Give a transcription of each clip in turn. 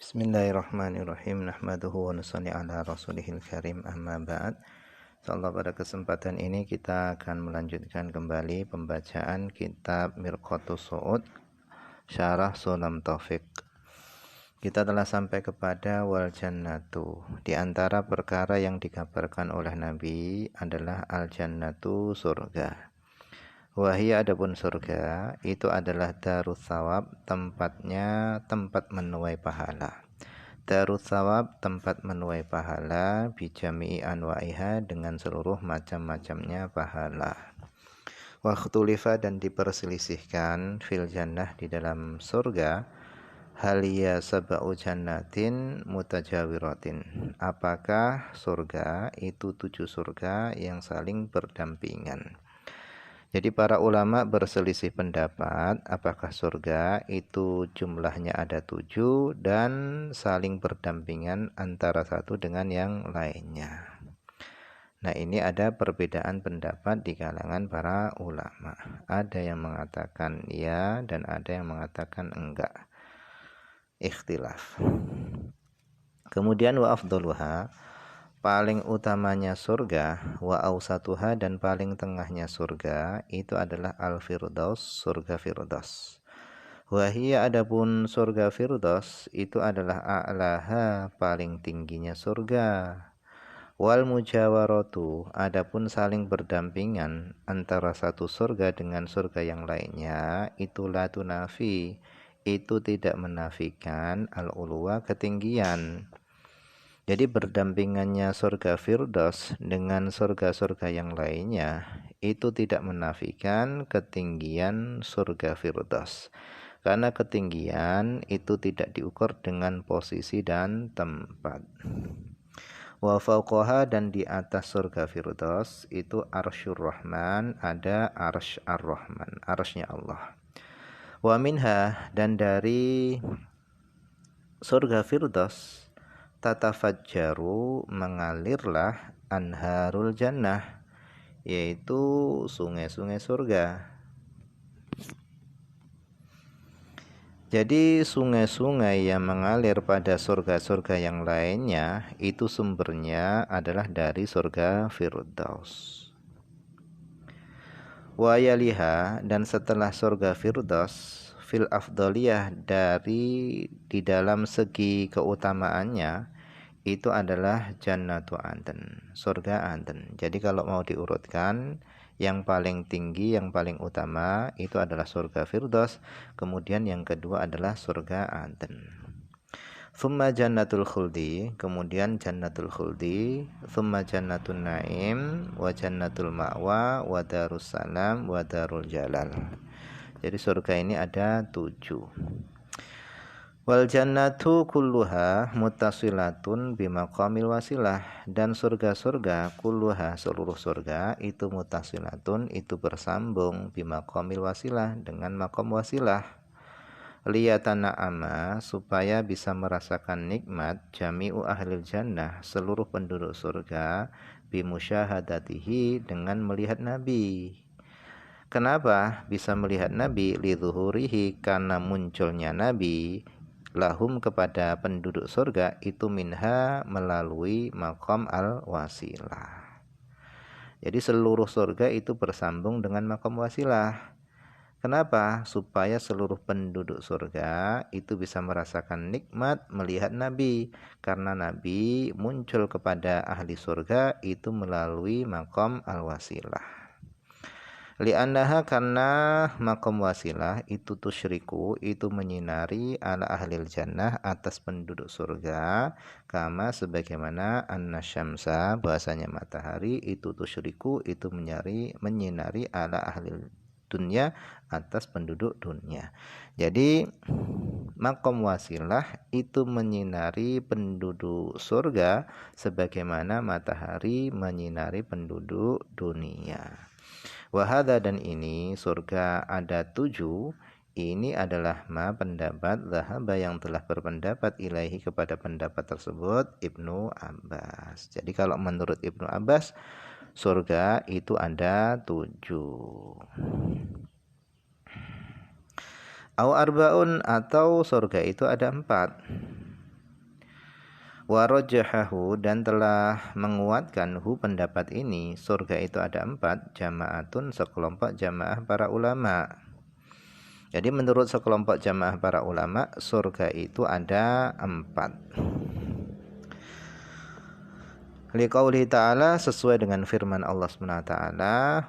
Bismillahirrahmanirrahim. Nahmaduhu wa nusalli ala rasulihil karim, amma ba'd. Insyaallah pada kesempatan ini kita akan melanjutkan kembali pembacaan kitab Mirqatus Su'ud Syarah Sulam Taufik. Kita telah sampai kepada wal jannatu. Di antara perkara yang dikabarkan oleh Nabi adalah al jannatu, surga. Wahia, adapun surga itu adalah darus sawab, tempatnya tempat menuai pahala. Darus sawab, tempat menuai pahala, bijami'i anwa'iha, dengan seluruh macam-macamnya pahala. Wakhtulifa, dan diperselisihkan, fil jannah, di dalam surga, halia sab'u jannatin mutajawiratin, apakah surga itu 7 surga yang saling berdampingan. Jadi para ulama berselisih pendapat apakah surga itu jumlahnya ada 7 dan saling berdampingan antara satu dengan yang lainnya. Nah, ini ada perbedaan pendapat di kalangan para ulama. Ada yang mengatakan ya dan ada yang mengatakan enggak. Ikhtilaf. Kemudian wa afdaluha, paling utamanya surga, wa ausatuha, dan paling tengahnya surga itu adalah al-firdaus, surga firdaus. Wahia, adapun surga firdaus itu adalah a'laha, paling tingginya surga. Wal mujawaratu, adapun saling berdampingan antara satu surga dengan surga yang lainnya, itu la tunafi, itu tidak menafikan al-ulwa, ketinggian. Jadi berdampingannya surga firdaus dengan surga-surga yang lainnya itu tidak menafikan ketinggian surga firdaus. Karena ketinggian itu tidak diukur dengan posisi dan tempat. Wa fauqaha, dan di atas surga firdaus itu arsyur rahman, ada arsy ar-rahman, arsy-nya Allah. Wa minha, dan dari surga firdaus tatafajjaru, mengalirlah anharul jannah, yaitu sungai-sungai surga. Jadi sungai-sungai yang mengalir pada surga-surga yang lainnya itu sumbernya adalah dari surga firdaus. Wa yaliha, dan setelah surga firdaus, fil afdaliyah, di dalam segi keutamaannya itu adalah jannatu Aden, surga Aden. Jadi kalau mau diurutkan, yang paling tinggi, yang paling utama itu adalah surga firdaus, kemudian yang kedua adalah surga Aden. Thumma jannatul khuldi, kemudian jannatul khuldi, thumma jannatun naim, wa jannatul ma'wa, wa darussalam, wa darul jalal. Jadi surga ini ada 7. Wal jannatu kulluha muttasilatun bimaqamil wasilah, dan surga-surga kulluha, seluruh surga itu muttasilatun, itu bersambung, bimaqamil wasilah, dengan maqam wasilah. Liyatana'ama, supaya bisa merasakan nikmat, jami'u ahlil jannah, seluruh penduduk surga, bimusyahadatihi, dengan melihat Nabi. Kenapa bisa melihat Nabi? Lidzuhurihi, karena munculnya Nabi lahum, kepada penduduk surga itu minha, melalui maqam al-wasilah. Jadi seluruh surga itu bersambung dengan maqam wasilah. Kenapa? Supaya seluruh penduduk surga itu bisa merasakan nikmat melihat Nabi, karena Nabi muncul kepada ahli surga itu melalui maqam al-wasilah. Li'annaha, karena maqam wasilah itu tusyriku, itu menyinari ala ahlil jannah, atas penduduk surga, kama, sebagaimana anna syamsa, bahasanya matahari, itu tusyriku, itu menyinari ala ahlil dunya, atas penduduk dunia. Jadi maqam wasilah itu menyinari penduduk surga sebagaimana matahari menyinari penduduk dunia. Wahada, dan ini surga ada 7. Ini adalah pendapat zahaba, yang telah berpendapat ilaihi, kepada pendapat tersebut, Ibnu Abbas. Jadi kalau menurut Ibnu Abbas, surga itu ada 7. Au arbaun, atau surga itu ada 4. Wa rajahahu, dan telah menguatkan pendapat ini, surga itu ada 4, jama'atun, sekelompok jamaah para ulama. Jadi menurut sekelompok jamaah para ulama, surga itu ada 4. Liqaulihi ta'ala, sesuai dengan firman Allah SWT,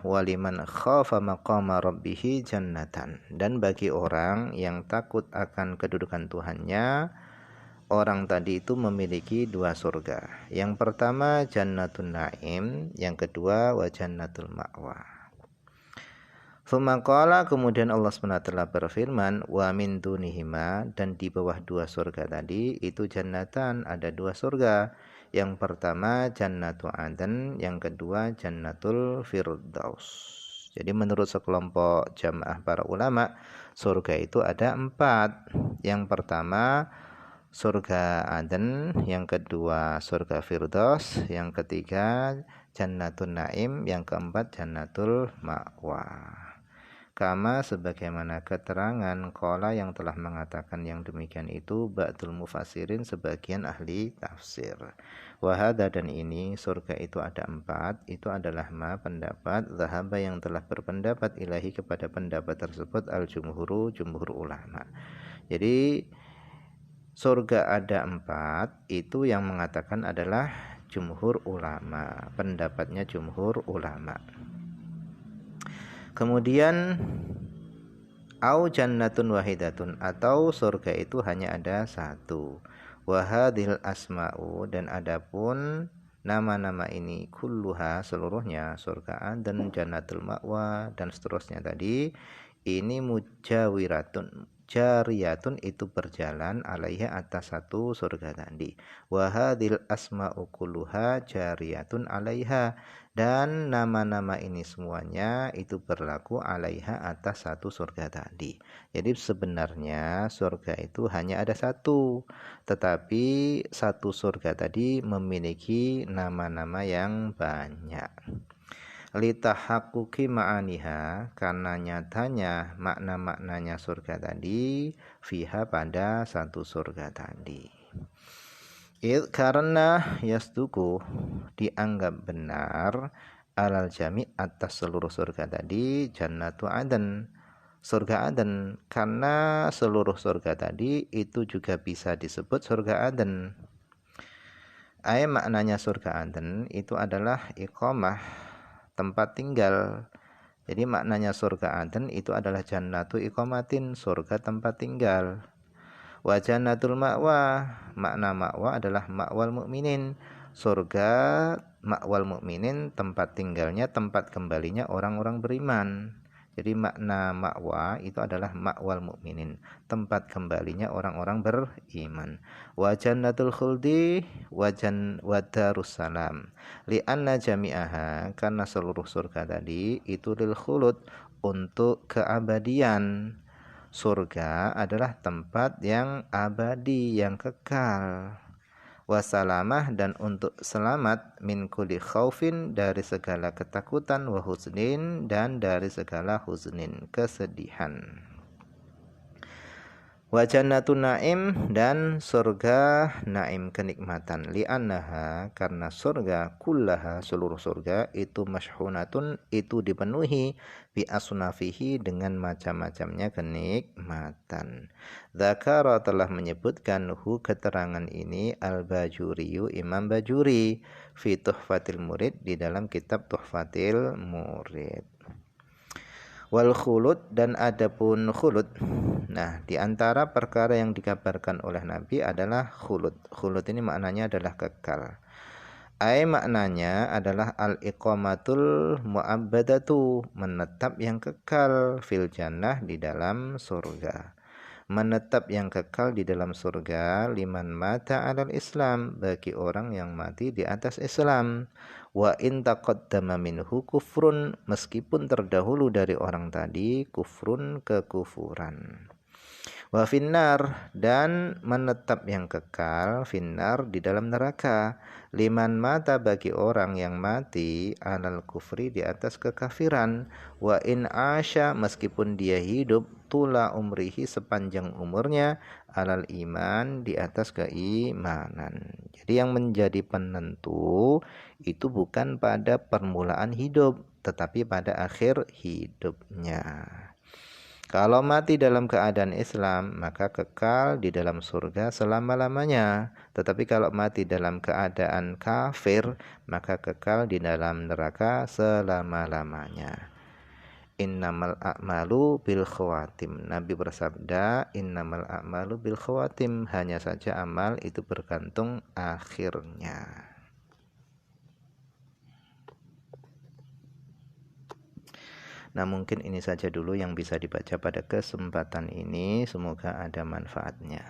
waliman khafa maqama rabbihi jannatan, dan bagi orang yang takut akan kedudukan Tuhannya, orang tadi itu memiliki 2 surga. Yang pertama jannatun na'im, yang kedua wa jannatul ma'wa. Tsumma kemudian Allah SWT berfirman, wa min dunihima, dan di bawah 2 surga tadi itu jannatan, ada 2 surga. Yang pertama jannatu aden, yang kedua jannatul firdaus. Jadi menurut sekelompok jamaah para ulama, surga itu ada 4. Yang pertama surga Aden, yang kedua surga Firdaus, yang ketiga Jannatun Naim, yang keempat Jannatul Ma'wa. Kama sebagaimana keterangan qala yang telah mengatakan yang demikian itu ba'dul mufassirin, sebagian ahli tafsir. Wahada, dan ini surga itu ada 4, itu adalah pendapat zahaba yang telah berpendapat ilahi kepada pendapat tersebut al-jumhur ulama. Jadi surga ada 4, itu yang mengatakan adalah jumhur ulama, pendapatnya jumhur ulama. Kemudian au jannatun wahidatun, atau surga itu hanya ada 1. Wahadil asma'u, dan adapun nama-nama ini kulluha, seluruhnya, surga dan jannatul ma'wa dan seterusnya tadi, ini mujawiratun, jariyatun, itu berjalan alaiha, atas 1 surga tadi. Wahadil asma'u kulluha jariyatun alaiha, dan nama-nama ini semuanya itu berlaku alaiha, atas 1 surga tadi. Jadi sebenarnya surga itu hanya ada 1, tetapi 1 surga tadi memiliki nama-nama yang banyak. Litahaqquqi ma'aniha, karena nyatanya makna-maknanya surga tadi, fiha, pada 1 surga tadi. Karena yasduku, dianggap benar, alal jami', atas seluruh surga tadi, jannatu aden, surga Aden, karena seluruh surga tadi itu juga bisa disebut surga Aden. Maknanya surga Aden itu adalah iqamah, tempat tinggal. Jadi maknanya surga Aden itu adalah jannatu iqamatin, surga tempat tinggal. Wa jannatul ma'wa, makna ma'wa adalah ma'wal mu'minin, surga ma'wal mu'minin, tempat tinggalnya, tempat kembalinya orang-orang beriman. Jadi makna ma'wa itu adalah ma'wal mu'minin, tempat kembalinya orang-orang beriman. Wa jannatul khuldi wa darussalam, li'anna jami'aha, karena seluruh surga tadi itu lil khulud, untuk keabadian. Surga adalah tempat yang abadi, yang kekal. Wasalamah, dan untuk selamat, min kulli khaufin, dari segala ketakutan, wa huznin, dan dari segala huznin, kesedihan. Wa jannatun na'im, dan surga naim, kenikmatan. Li'annaha, karena surga, kullaha, seluruh surga itu masyhunatun, itu dipenuhi, bi asnafihi, dengan macam-macamnya kenikmatan. Dzakara, telah menyebutkan keterangan ini al-Bajuriyu, Imam Bajuri, fi Tuhfatil Murid, di dalam kitab Tuhfatil Murid. Wal khulud, dan adapun khulud, nah di antara perkara yang dikabarkan oleh Nabi adalah khulud. Khulud ini maknanya adalah kekal. Maknanya adalah al-iqamatul mu'abbadatu, menetap yang kekal, fil jannah, di dalam surga. Menetap yang kekal di dalam surga, liman mata alal Islam, bagi orang yang mati di atas Islam. Wa in taqaddama minhu kufrun, meskipun terdahulu dari orang tadi kufrun, kekufuran. Wa finnar, dan menetap yang kekal finnar di dalam neraka. Liman mata, bagi orang yang mati alal kufri di atas kekafiran. Wa in asya, meskipun dia hidup tula umrihi sepanjang umurnya alal iman di atas keimanan. Jadi yang menjadi penentu itu bukan pada permulaan hidup tetapi pada akhir hidupnya. Kalau mati dalam keadaan Islam, maka kekal di dalam surga selama-lamanya. Tetapi kalau mati dalam keadaan kafir, maka kekal di dalam neraka selama-lamanya. Innamal a'malu bil khawatim. Nabi bersabda, innamal a'malu bil khawatim. Hanya saja amal itu bergantung akhirnya. Nah, mungkin ini saja dulu yang bisa dibaca pada kesempatan ini. Semoga ada manfaatnya.